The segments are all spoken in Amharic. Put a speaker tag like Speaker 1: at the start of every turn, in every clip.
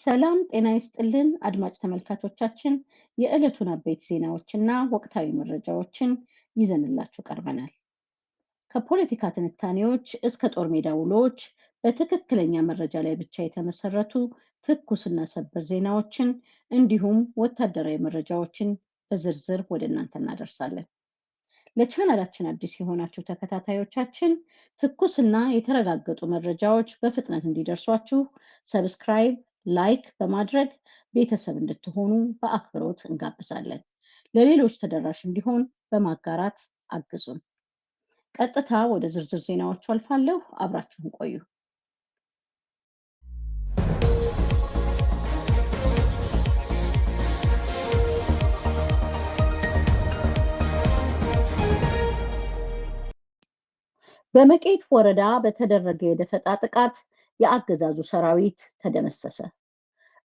Speaker 1: ሰላም ጤና ይስጥልን አድማጭ ተመልካቾቻችን የዕለቱን አበይት ዜናዎችና ወቅታዊ መረጃዎችን ይዘንላችሁ ቀርበናል። ከፖለቲካ ትንታኔዎች እስከ ጦር ሜዳ ውሎች በትክክለኛ መረጃ ላይ ብቻ የተመሰረቱ ትኩስና ሰበር ዜናዎችን እንዲሁም ወታደራዊ መረጃዎችን በዝርዝር ወደ እናንተ እናደርሳለን። ለቻናላችን አዲስ የሆናችሁ ተከታታዮቻችን ትኩስና የተረጋገጡ መረጃዎች በፍጥነት እንዲደርሷችሁ ሰብስክራይብ፣ ላይክ በማድረግ ቤተሰብ እንድትሆኑ በአክብሮት እንጋብዛለን። ለሌሎች ተደራሽ እንዲሆን በማጋራት አግዙን። ቀጥታ ወደ ዝርዝር ዜናዎቹ አልፋለሁ። አብራችሁን ቆዩ። በመቄት ወረዳ በተደረገ የደፈጣ ጥቃት የአገዛዙ ሰራዊት ተደመሰሰ።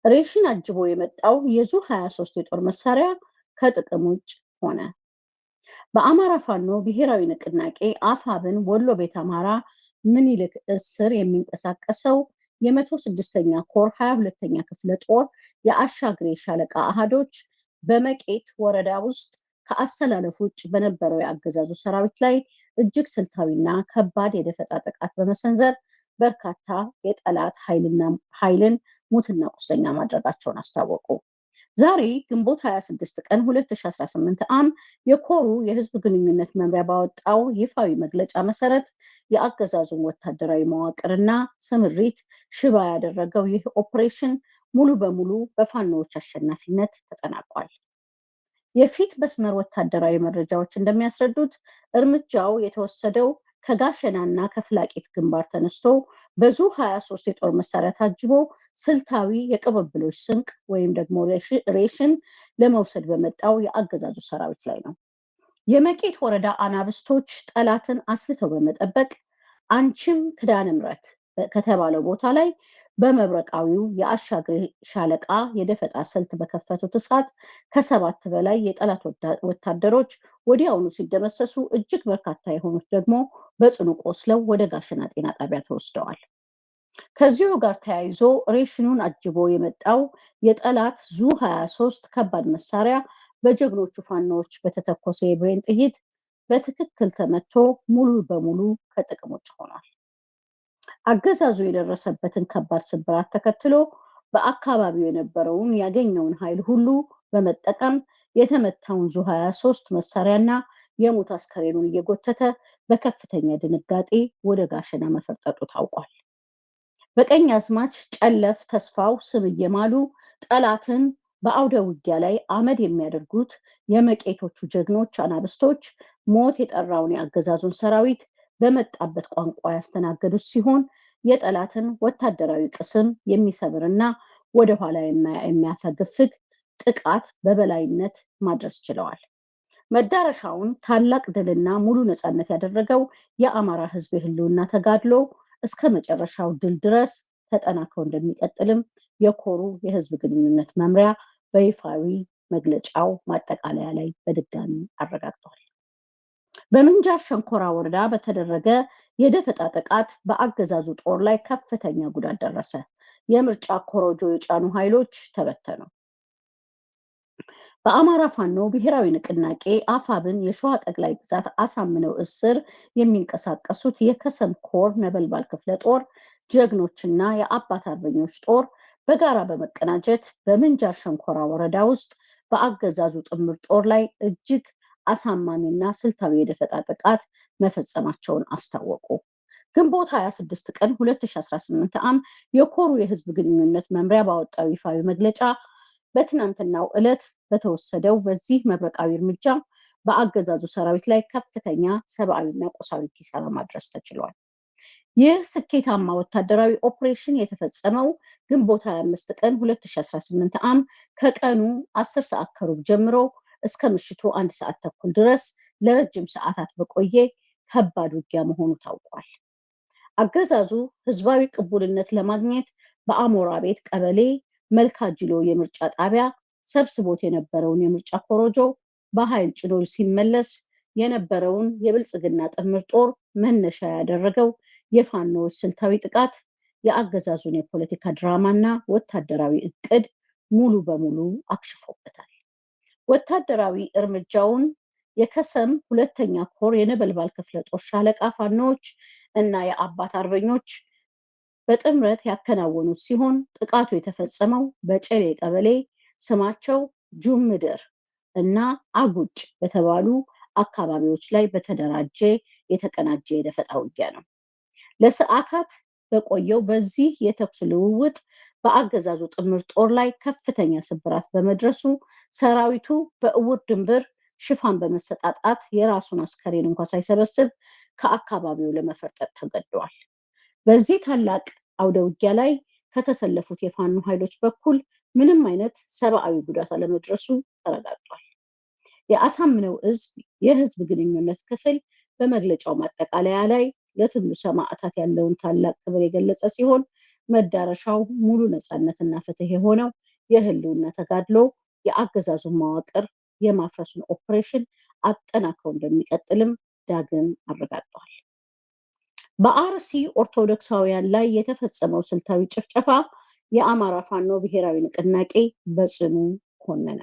Speaker 1: ሬሽን አጅቦ የመጣው የዙ 23 የጦር መሳሪያ ከጥቅም ውጭ ሆነ። በአማራ ፋኖ ብሔራዊ ንቅናቄ አፋብን ወሎ ቤት አማራ ምኒልክ እስር የሚንቀሳቀሰው የ106ኛ ኮር 22ኛ ክፍለ ጦር የአሻግሬ ሻለቃ አሃዶች በመቄት ወረዳ ውስጥ ከአሰላለፍ ውጭ በነበረው የአገዛዙ ሰራዊት ላይ እጅግ ስልታዊና ከባድ የደፈጣ ጥቃት በመሰንዘር በርካታ የጠላት ኃይልን ሙትና ቁስለኛ ማድረጋቸውን አስታወቁ። ዛሬ ግንቦት 26 ቀን 2018 ዓ.ም የኮሩ የህዝብ ግንኙነት መምሪያ ባወጣው ይፋዊ መግለጫ መሰረት የአገዛዙን ወታደራዊ መዋቅርና ስምሪት ሽባ ያደረገው ይህ ኦፕሬሽን ሙሉ በሙሉ በፋኖዎች አሸናፊነት ተጠናቋል። የፊት መስመር ወታደራዊ መረጃዎች እንደሚያስረዱት እርምጃው የተወሰደው ከጋሸናና ከፍላቂት ግንባር ተነስቶ በዙ 23 የጦር መሳሪያ ታጅቦ ስልታዊ የቅብብሎች ስንቅ ወይም ደግሞ ሬሽን ለመውሰድ በመጣው የአገዛዙ ሰራዊት ላይ ነው። የመቄት ወረዳ አናብስቶች ጠላትን አስልተው በመጠበቅ አንቺም ክዳነ ምሕረት ከተባለው ቦታ ላይ በመብረቃዊው የአሻግሬ ሻለቃ የደፈጣ ስልት በከፈቱት እሳት ከ7 በላይ የጠላት ወታደሮች ወዲያውኑ ሲደመሰሱ እጅግ በርካታ የሆኑት ደግሞ በጽኑ ቆስለው ወደ ጋሸና ጤና ጣቢያ ተወስደዋል። ከዚሁ ጋር ተያይዞ ሬሽኑን አጅቦ የመጣው የጠላት ዙ 23 ከባድ መሳሪያ በጀግኖቹ ፋኖዎች በተተኮሰ የብሬን ጥይት በትክክል ተመቶ ሙሉ በሙሉ ከጥቅም ውጭ ሆኗል። አገዛዙ የደረሰበትን ከባድ ስብራት ተከትሎ በአካባቢው የነበረውን ያገኘውን ኃይል ሁሉ በመጠቀም የተመታውን ዙ 23 መሳሪያና የሞት አስከሬኑን እየጎተተ በከፍተኛ ድንጋጤ ወደ ጋሸና መፈርጠጡ ታውቋል። በቀኝ አዝማች ጨለፍ ተስፋው ስም እየማሉ ጠላትን በአውደ ውጊያ ላይ አመድ የሚያደርጉት የመቄቶቹ ጀግኖች አናብስቶች ሞት የጠራውን የአገዛዙን ሰራዊት በመጣበት ቋንቋ ያስተናገዱት ሲሆን የጠላትን ወታደራዊ ቅስም የሚሰብርና ወደኋላ የሚያፈገፍግ ጥቃት በበላይነት ማድረስ ችለዋል። መዳረሻውን ታላቅ ድልና ሙሉ ነፃነት ያደረገው የአማራ ህዝብ የህልውና ተጋድሎ እስከ መጨረሻው ድል ድረስ ተጠናክሮ እንደሚቀጥልም የኮሩ የህዝብ ግንኙነት መምሪያ በይፋዊ መግለጫው ማጠቃለያ ላይ በድጋሚ አረጋግጧል። በምንጃር ሸንኮራ ወረዳ በተደረገ የደፈጣ ጥቃት በአገዛዙ ጦር ላይ ከፍተኛ ጉዳት ደረሰ። የምርጫ ኮሮጆ የጫኑ ኃይሎች ተበተኑ። በአማራ ፋኖ ብሔራዊ ንቅናቄ አፋብን የሸዋ ጠቅላይ ግዛት አሳምነው እስር የሚንቀሳቀሱት የከሰም ኮር ነበልባል ክፍለ ጦር ጀግኖችና የአባት አርበኞች ጦር በጋራ በመቀናጀት በምንጃር ሸንኮራ ወረዳ ውስጥ በአገዛዙ ጥምር ጦር ላይ እጅግ አሳማሚና ስልታዊ የደፈጣ ጥቃት መፈጸማቸውን አስታወቁ። ግንቦት 26 ቀን 2018 ዓ.ም የኮሩ የህዝብ ግንኙነት መምሪያ ባወጣው ይፋዊ መግለጫ በትናንትናው ዕለት በተወሰደው በዚህ መብረቃዊ እርምጃ በአገዛዙ ሰራዊት ላይ ከፍተኛ ሰብአዊና ቁሳዊ ኪሳራ ማድረስ ተችሏል። ይህ ስኬታማ ወታደራዊ ኦፕሬሽን የተፈጸመው ግንቦት 25 ቀን 2018 ዓ.ም ከቀኑ 10 ሰዓት ከሩብ ጀምሮ እስከ ምሽቱ 1 ሰዓት ተኩል ድረስ ለረጅም ሰዓታት በቆየ ከባድ ውጊያ መሆኑ ታውቋል። አገዛዙ ህዝባዊ ቅቡልነት ለማግኘት በአሞራ ቤት ቀበሌ መልካጅሎ የምርጫ ጣቢያ ሰብስቦት የነበረውን የምርጫ ኮሮጆ በኃይል ጭኖ ሲመለስ የነበረውን የብልጽግና ጥምር ጦር መነሻ ያደረገው የፋኖዎች ስልታዊ ጥቃት የአገዛዙን የፖለቲካ ድራማና ወታደራዊ እቅድ ሙሉ በሙሉ አክሽፎበታል። ወታደራዊ እርምጃውን የከሰም ሁለተኛ ኮር የነበልባል ክፍለ ጦር ሻለቃ ፋኖች እና የአባት አርበኞች በጥምረት ያከናወኑት ሲሆን ጥቃቱ የተፈጸመው በጨሌ ቀበሌ ስማቸው ጁምድር እና አጉጭ በተባሉ አካባቢዎች ላይ በተደራጀ የተቀናጀ የደፈጣ ውጊያ ነው። ለሰዓታት በቆየው በዚህ የተኩስ ልውውጥ በአገዛዙ ጥምር ጦር ላይ ከፍተኛ ስብራት በመድረሱ ሰራዊቱ በእውር ድንብር ሽፋን በመሰጣጣት የራሱን አስከሬን እንኳን ሳይሰበስብ ከአካባቢው ለመፈርጠጥ ተገደዋል። በዚህ ታላቅ አውደ ውጊያ ላይ ከተሰለፉት የፋኖ ኃይሎች በኩል ምንም አይነት ሰብአዊ ጉዳት አለመድረሱ ተረጋግጧል። የአሳምነው እዝ የህዝብ ግንኙነት ክፍል በመግለጫው ማጠቃለያ ላይ ለትሉ ሰማዕታት ያለውን ታላቅ ክብር የገለጸ ሲሆን መዳረሻው ሙሉ ነፃነትና ፍትህ የሆነው የህልውና ተጋድሎ የአገዛዙን መዋቅር የማፍረሱን ኦፕሬሽን አጠናክሮ እንደሚቀጥልም ዳግም አረጋግጧል። በአርሲ ኦርቶዶክሳውያን ላይ የተፈጸመው ስልታዊ ጭፍጨፋ የአማራ ፋኖ ብሔራዊ ንቅናቄ በጽኑ ኮነነ።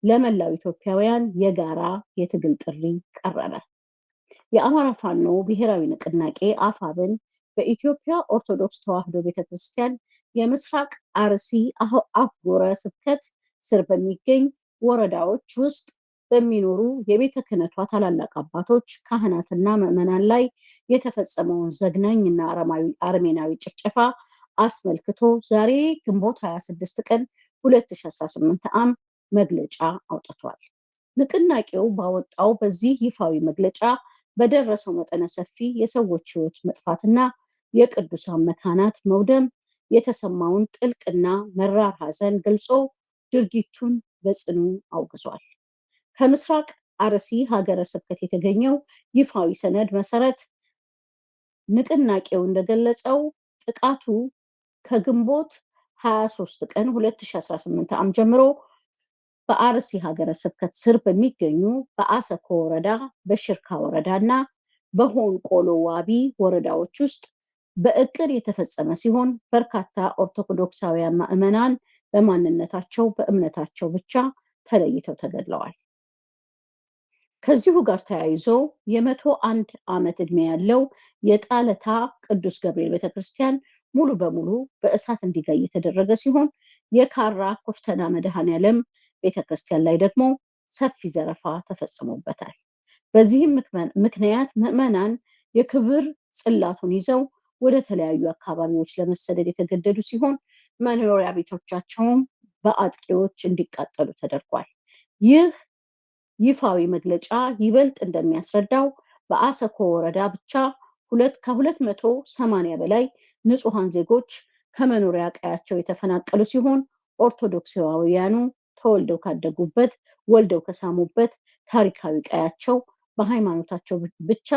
Speaker 1: ለመላው ኢትዮጵያውያን የጋራ የትግል ጥሪ ቀረበ። የአማራ ፋኖ ብሔራዊ ንቅናቄ አፋብን በኢትዮጵያ ኦርቶዶክስ ተዋሕዶ ቤተክርስቲያን የምስራቅ አርሲ አህጉረ ስብከት ስር በሚገኝ ወረዳዎች ውስጥ በሚኖሩ የቤተ ክህነቷ ታላላቅ አባቶች፣ ካህናትና ምዕመናን ላይ የተፈጸመውን ዘግናኝ እና አረመኔያዊ ጭፍጨፋ አስመልክቶ ዛሬ ግንቦት 26 ቀን 2018 ዓ.ም መግለጫ አውጥቷል። ንቅናቄው ባወጣው በዚህ ይፋዊ መግለጫ በደረሰው መጠነ ሰፊ የሰዎች ሕይወት መጥፋትና የቅዱሳን መካናት መውደም የተሰማውን ጥልቅና መራር ሐዘን ገልጾ ድርጊቱን በጽኑ አውግዟል። ከምስራቅ አርሲ ሀገረ ስብከት የተገኘው ይፋዊ ሰነድ መሰረት ንቅናቄው እንደገለጸው ጥቃቱ ከግንቦት 23 ቀን 2018 ዓ.ም ጀምሮ በአርሲ ሀገረ ስብከት ስር በሚገኙ በአሰኮ ወረዳ፣ በሽርካ ወረዳና በሆንቆሎ ዋቢ ወረዳዎች ውስጥ በእቅድ የተፈጸመ ሲሆን በርካታ ኦርቶዶክሳውያን ምዕመናን በማንነታቸው በእምነታቸው ብቻ ተለይተው ተገድለዋል። ከዚሁ ጋር ተያይዞ የ101 ዓመት ዕድሜ ያለው የጣለታ ቅዱስ ገብርኤል ቤተክርስቲያን ሙሉ በሙሉ በእሳት እንዲጋይ የተደረገ ሲሆን የካራ ኩፍተና መድኃኔዓለም ቤተክርስቲያን ላይ ደግሞ ሰፊ ዘረፋ ተፈጽሞበታል። በዚህም ምክንያት ምዕመናን የክብር ጽላቱን ይዘው ወደ ተለያዩ አካባቢዎች ለመሰደድ የተገደዱ ሲሆን መኖሪያ ቤቶቻቸውም በአጥቂዎች እንዲቃጠሉ ተደርጓል። ይህ ይፋዊ መግለጫ ይበልጥ እንደሚያስረዳው በአሰኮ ወረዳ ብቻ ከ280 በላይ ንጹሐን ዜጎች ከመኖሪያ ቀያቸው የተፈናቀሉ ሲሆን ኦርቶዶክሳውያኑ ተወልደው ካደጉበት ወልደው ከሳሙበት ታሪካዊ ቀያቸው በሃይማኖታቸው ብቻ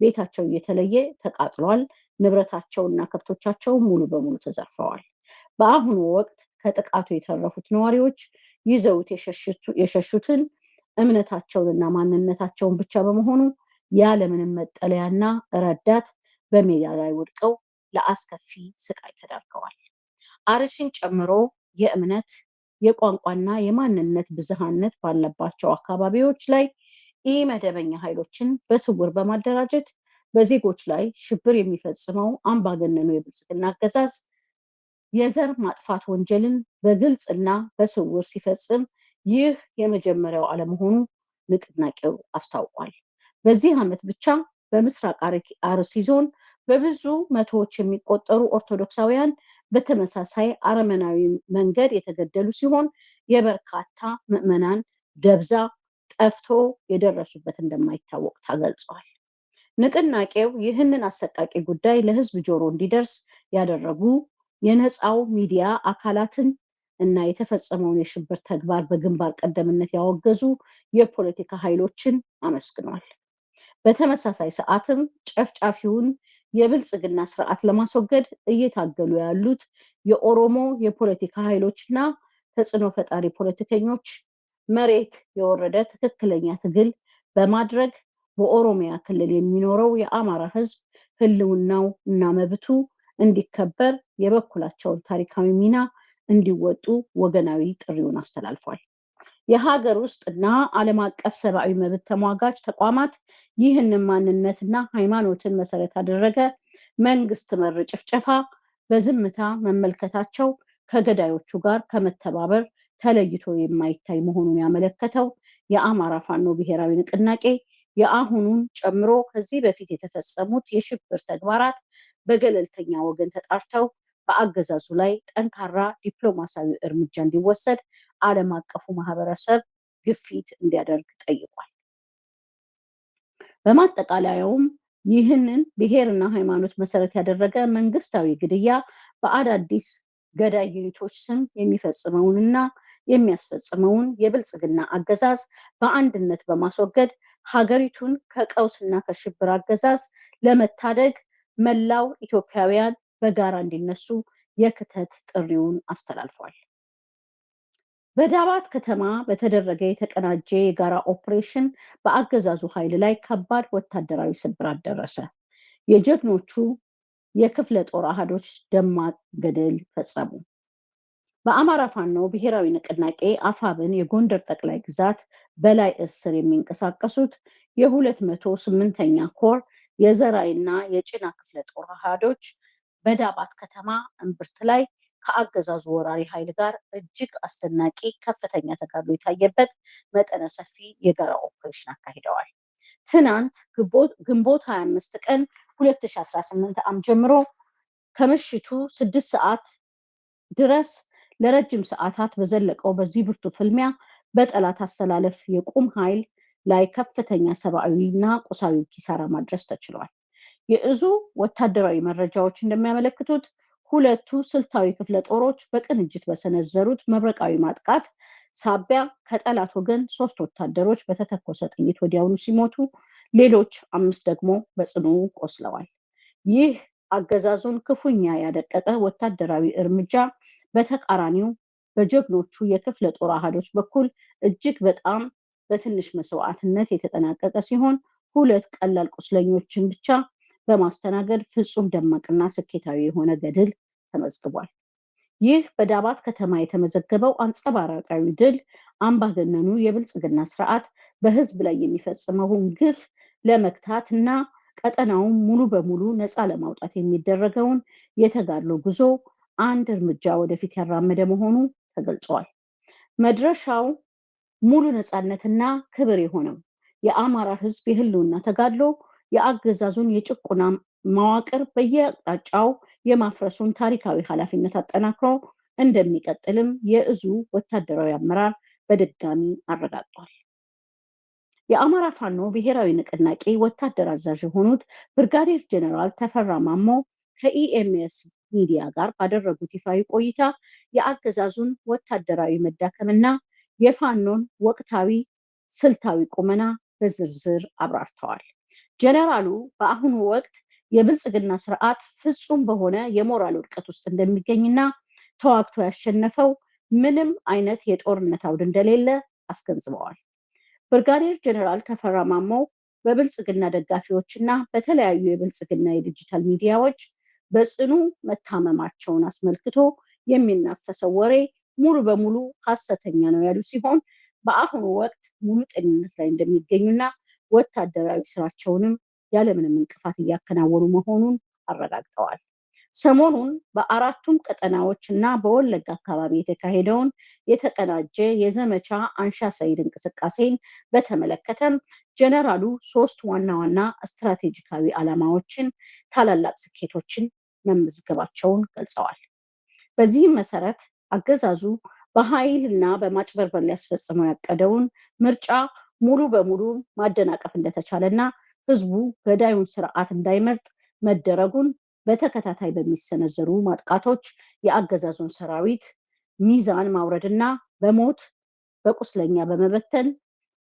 Speaker 1: ቤታቸው እየተለየ ተቃጥሏል። ንብረታቸውና ከብቶቻቸው ሙሉ በሙሉ ተዘርፈዋል። በአሁኑ ወቅት ከጥቃቱ የተረፉት ነዋሪዎች ይዘውት የሸሹትን እምነታቸውንና ማንነታቸውን ብቻ በመሆኑ ያለምንም መጠለያና ረዳት በሜዳ ላይ ወድቀው ለአስከፊ ስቃይ ተዳርገዋል። አርሲን ጨምሮ የእምነት የቋንቋና የማንነት ብዝሃነት ባለባቸው አካባቢዎች ላይ ኢመደበኛ ኃይሎችን በስውር በማደራጀት በዜጎች ላይ ሽብር የሚፈጽመው አምባገነኑ የብልጽግና አገዛዝ የዘር ማጥፋት ወንጀልን በግልጽና በስውር ሲፈጽም ይህ የመጀመሪያው አለመሆኑ ንቅናቄው አስታውቋል። በዚህ ዓመት ብቻ በምስራቅ አርሲ ዞን በብዙ መቶዎች የሚቆጠሩ ኦርቶዶክሳውያን በተመሳሳይ አረመናዊ መንገድ የተገደሉ ሲሆን የበርካታ ምዕመናን ደብዛ ጠፍቶ የደረሱበት እንደማይታወቅ ተገልጿል። ንቅናቄው ይህንን አሰቃቂ ጉዳይ ለሕዝብ ጆሮ እንዲደርስ ያደረጉ የነፃው ሚዲያ አካላትን እና የተፈጸመውን የሽብር ተግባር በግንባር ቀደምነት ያወገዙ የፖለቲካ ኃይሎችን አመስግኗል። በተመሳሳይ ሰዓትም ጨፍጫፊውን የብልጽግና ስርዓት ለማስወገድ እየታገሉ ያሉት የኦሮሞ የፖለቲካ ኃይሎችና ተጽዕኖ ፈጣሪ ፖለቲከኞች መሬት የወረደ ትክክለኛ ትግል በማድረግ በኦሮሚያ ክልል የሚኖረው የአማራ ሕዝብ ህልውናው እና መብቱ እንዲከበር የበኩላቸውን ታሪካዊ ሚና እንዲወጡ ወገናዊ ጥሪውን አስተላልፏል። የሀገር ውስጥና ዓለም አቀፍ ሰብአዊ መብት ተሟጋች ተቋማት ይህንን ማንነትና ሃይማኖትን መሰረት ያደረገ መንግስት መር ጭፍጨፋ በዝምታ መመልከታቸው ከገዳዮቹ ጋር ከመተባበር ተለይቶ የማይታይ መሆኑን ያመለከተው የአማራ ፋኖ ብሔራዊ ንቅናቄ የአሁኑን ጨምሮ ከዚህ በፊት የተፈጸሙት የሽብር ተግባራት በገለልተኛ ወገን ተጣርተው በአገዛዙ ላይ ጠንካራ ዲፕሎማሲያዊ እርምጃ እንዲወሰድ ዓለም አቀፉ ማህበረሰብ ግፊት እንዲያደርግ ጠይቋል። በማጠቃለያውም ይህንን ብሔርና ሃይማኖት መሰረት ያደረገ መንግስታዊ ግድያ በአዳዲስ ገዳይ ዩኒቶች ስም የሚፈጽመውንና የሚያስፈጽመውን የብልጽግና አገዛዝ በአንድነት በማስወገድ ሀገሪቱን ከቀውስና ከሽብር አገዛዝ ለመታደግ መላው ኢትዮጵያውያን በጋራ እንዲነሱ የክተት ጥሪውን አስተላልፏል። በዳባት ከተማ በተደረገ የተቀናጀ የጋራ ኦፕሬሽን በአገዛዙ ኃይል ላይ ከባድ ወታደራዊ ስብራት ደረሰ። የጀግኖቹ የክፍለ ጦር አሃዶች ደማቅ ገድል ፈጸሙ። በአማራ ፋኖ ብሔራዊ ንቅናቄ አፋብን የጎንደር ጠቅላይ ግዛት በላይ እስር የሚንቀሳቀሱት የ208ኛ ኮር የዘራይና የጭና ክፍለ ጦር አሃዶች በዳባት ከተማ እምብርት ላይ ከአገዛዙ ወራሪ ኃይል ጋር እጅግ አስደናቂ ከፍተኛ ተጋድሎ የታየበት መጠነ ሰፊ የጋራ ኦፕሬሽን አካሂደዋል። ትናንት ግንቦት 25 ቀን 2018 ዓ.ም ጀምሮ ከምሽቱ 6 ሰዓት ድረስ ለረጅም ሰዓታት በዘለቀው በዚህ ብርቱ ፍልሚያ በጠላት አሰላለፍ የቁም ኃይል ላይ ከፍተኛ ሰብአዊና ቁሳዊ ኪሳራ ማድረስ ተችሏል። የእዙ ወታደራዊ መረጃዎች እንደሚያመለክቱት ሁለቱ ስልታዊ ክፍለ ጦሮች በቅንጅት በሰነዘሩት መብረቃዊ ማጥቃት ሳቢያ ከጠላት ወገን 3 ወታደሮች በተተኮሰ ጥይት ወዲያውኑ ሲሞቱ ሌሎች 5 ደግሞ በጽኑ ቆስለዋል። ይህ አገዛዙን ክፉኛ ያደቀቀ ወታደራዊ እርምጃ በተቃራኒው በጀግኖቹ የክፍለ ጦር አሃዶች በኩል እጅግ በጣም በትንሽ መስዋዕትነት የተጠናቀቀ ሲሆን 2 ቀላል ቁስለኞችን ብቻ በማስተናገድ ፍጹም ደማቅና ስኬታዊ የሆነ ገድል ተመዝግቧል። ይህ በዳባት ከተማ የተመዘገበው አንጸባራቃዊ ድል አምባገነኑ የብልጽግና ስርዓት በህዝብ ላይ የሚፈጽመውን ግፍ ለመግታት እና ቀጠናውን ሙሉ በሙሉ ነፃ ለማውጣት የሚደረገውን የተጋድሎ ጉዞ አንድ እርምጃ ወደፊት ያራመደ መሆኑ ተገልጿል። መድረሻው ሙሉ ነፃነትና ክብር የሆነው የአማራ ህዝብ የህልውና ተጋድሎ የአገዛዙን የጭቆና መዋቅር በየአቅጣጫው የማፍረሱን ታሪካዊ ኃላፊነት አጠናክሮ እንደሚቀጥልም የእዙ ወታደራዊ አመራር በድጋሚ አረጋግጧል። የአማራ ፋኖ ብሔራዊ ንቅናቄ ወታደር አዛዥ የሆኑት ብርጋዴር ጀነራል ተፈራ ማሞ ከኢኤምኤስ ሚዲያ ጋር ባደረጉት ይፋዊ ቆይታ የአገዛዙን ወታደራዊ መዳከምና የፋኖን ወቅታዊ ስልታዊ ቁመና በዝርዝር አብራርተዋል። ጀነራሉ በአሁኑ ወቅት የብልጽግና ስርዓት ፍጹም በሆነ የሞራል ውድቀት ውስጥ እንደሚገኝና ተዋግቶ ያሸነፈው ምንም አይነት የጦርነት አውድ እንደሌለ አስገንዝበዋል። ብርጋዴር ጀነራል ተፈራ ማሞ በብልጽግና ደጋፊዎችና በተለያዩ የብልጽግና የዲጂታል ሚዲያዎች በጽኑ መታመማቸውን አስመልክቶ የሚናፈሰው ወሬ ሙሉ በሙሉ ሐሰተኛ ነው ያሉ ሲሆን በአሁኑ ወቅት ሙሉ ጤንነት ላይ እንደሚገኙና ወታደራዊ ስራቸውንም ያለምንም እንቅፋት እያከናወኑ መሆኑን አረጋግጠዋል። ሰሞኑን በአራቱም ቀጠናዎች እና በወለጋ አካባቢ የተካሄደውን የተቀናጀ የዘመቻ አንሻ ሰይድ እንቅስቃሴን በተመለከተም ጀነራሉ 3 ዋና ዋና ስትራቴጂካዊ ዓላማዎችን ታላላቅ ስኬቶችን መመዝገባቸውን ገልጸዋል። በዚህም መሰረት አገዛዙ በኃይልና በማጭበርበር ሊያስፈጽመው ያቀደውን ምርጫ ሙሉ በሙሉ ማደናቀፍ እንደተቻለና ህዝቡ ገዳዩን ስርዓት እንዳይመርጥ መደረጉን በተከታታይ በሚሰነዘሩ ማጥቃቶች የአገዛዙን ሰራዊት ሚዛን ማውረድና በሞት በቁስለኛ በመበተን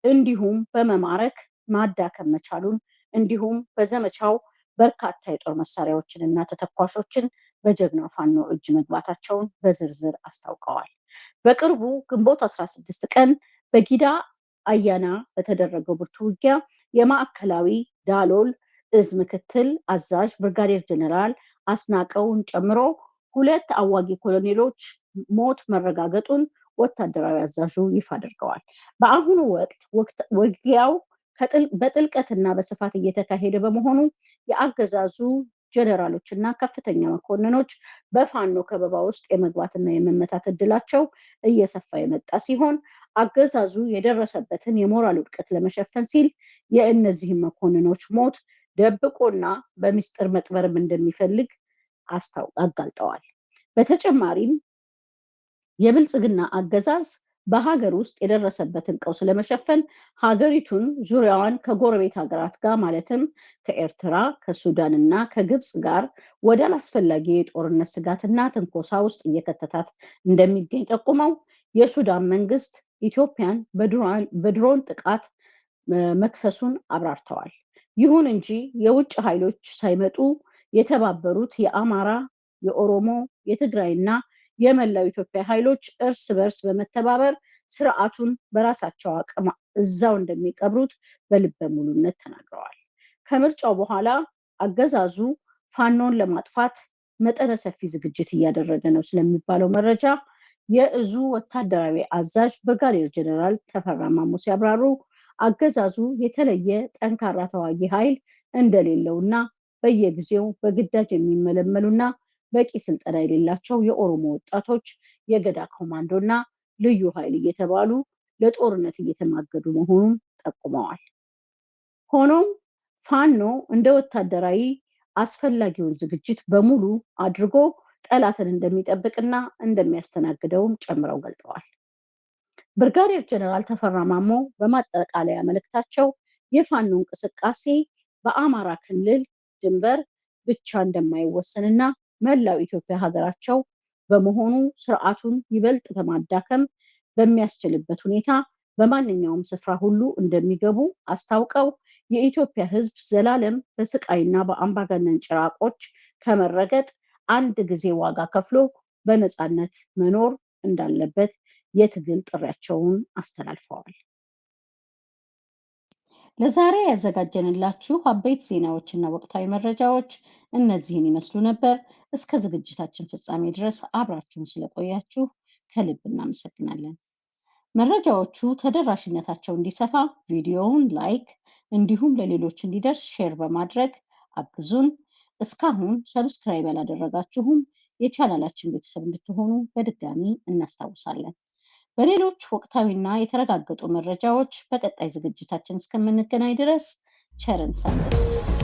Speaker 1: እንዲሁም በመማረክ ማዳከም መቻሉን እንዲሁም በዘመቻው በርካታ የጦር መሳሪያዎችንና ተተኳሾችን በጀግና ፋኖ እጅ መግባታቸውን በዝርዝር አስታውቀዋል። በቅርቡ ግንቦት 16 ቀን በጊዳ አያና በተደረገው ብርቱ ውጊያ የማዕከላዊ ዳሎል እዝ ምክትል አዛዥ ብርጋዴር ጀነራል አስናቀውን ጨምሮ 2 አዋጊ ኮሎኔሎች ሞት መረጋገጡን ወታደራዊ አዛዡ ይፋ አድርገዋል። በአሁኑ ወቅት ውጊያው በጥልቀትና በስፋት እየተካሄደ በመሆኑ የአገዛዙ ጀነራሎችና ከፍተኛ መኮንኖች በፋኖ ከበባ ውስጥ የመግባትና የመመታት እድላቸው እየሰፋ የመጣ ሲሆን አገዛዙ የደረሰበትን የሞራል ውድቀት ለመሸፈን ሲል የእነዚህን መኮንኖች ሞት ደብቆና በሚስጥር መቅበርም እንደሚፈልግ አጋልጠዋል። በተጨማሪም የብልጽግና አገዛዝ በሀገር ውስጥ የደረሰበትን ቀውስ ለመሸፈን ሀገሪቱን ዙሪያዋን ከጎረቤት ሀገራት ጋር ማለትም ከኤርትራ፣ ከሱዳንና ከግብፅ ጋር ወደ አላስፈላጊ የጦርነት ስጋትና ትንኮሳ ውስጥ እየከተታት እንደሚገኝ ጠቁመው የሱዳን መንግስት ኢትዮጵያን በድሮን ጥቃት መክሰሱን አብራርተዋል። ይሁን እንጂ የውጭ ኃይሎች ሳይመጡ የተባበሩት የአማራ፣ የኦሮሞ፣ የትግራይና የመላው ኢትዮጵያ ኃይሎች እርስ በርስ በመተባበር ስርዓቱን በራሳቸው አቅም እዛው እንደሚቀብሩት በልበ ሙሉነት ተናግረዋል። ከምርጫው በኋላ አገዛዙ ፋኖን ለማጥፋት መጠነ ሰፊ ዝግጅት እያደረገ ነው ስለሚባለው መረጃ የእዙ ወታደራዊ አዛዥ ብርጋዴር ጀነራል ተፈራ ማሞ ሲያብራሩ አገዛዙ የተለየ ጠንካራ ተዋጊ ኃይል እንደሌለውና በየጊዜው በግዳጅ የሚመለመሉና በቂ ስልጠና የሌላቸው የኦሮሞ ወጣቶች የገዳ ኮማንዶና ልዩ ኃይል እየተባሉ ለጦርነት እየተማገዱ መሆኑን ጠቁመዋል። ሆኖም ፋኖ እንደ ወታደራዊ አስፈላጊውን ዝግጅት በሙሉ አድርጎ ጠላትን እንደሚጠብቅና እንደሚያስተናግደውም ጨምረው ገልጠዋል። ብርጋዴር ጀነራል ተፈራ ማሞ በማጠቃለያ መልእክታቸው የፋኖ እንቅስቃሴ በአማራ ክልል ድንበር ብቻ እንደማይወሰንና መላው ኢትዮጵያ ሀገራቸው በመሆኑ ስርዓቱን ይበልጥ በማዳከም በሚያስችልበት ሁኔታ በማንኛውም ስፍራ ሁሉ እንደሚገቡ አስታውቀው የኢትዮጵያ ሕዝብ ዘላለም በስቃይና በአምባገነን ጭራቆች ከመረገጥ አንድ ጊዜ ዋጋ ከፍሎ በነፃነት መኖር እንዳለበት የትግል ጥሪያቸውን አስተላልፈዋል። ለዛሬ ያዘጋጀንላችሁ አበይት ዜናዎችና ወቅታዊ መረጃዎች እነዚህን ይመስሉ ነበር። እስከ ዝግጅታችን ፍጻሜ ድረስ አብራችሁን ስለቆያችሁ ከልብ እናመሰግናለን። መረጃዎቹ ተደራሽነታቸው እንዲሰፋ ቪዲዮውን ላይክ እንዲሁም ለሌሎች እንዲደርስ ሼር በማድረግ አግዙን። እስካሁን ሰብስክራይብ ያላደረጋችሁም የቻናላችን ቤተሰብ እንድትሆኑ በድጋሚ እናስታውሳለን። በሌሎች ወቅታዊና የተረጋገጡ መረጃዎች በቀጣይ ዝግጅታችን እስከምንገናኝ ድረስ ቸርን ሰንብቱ።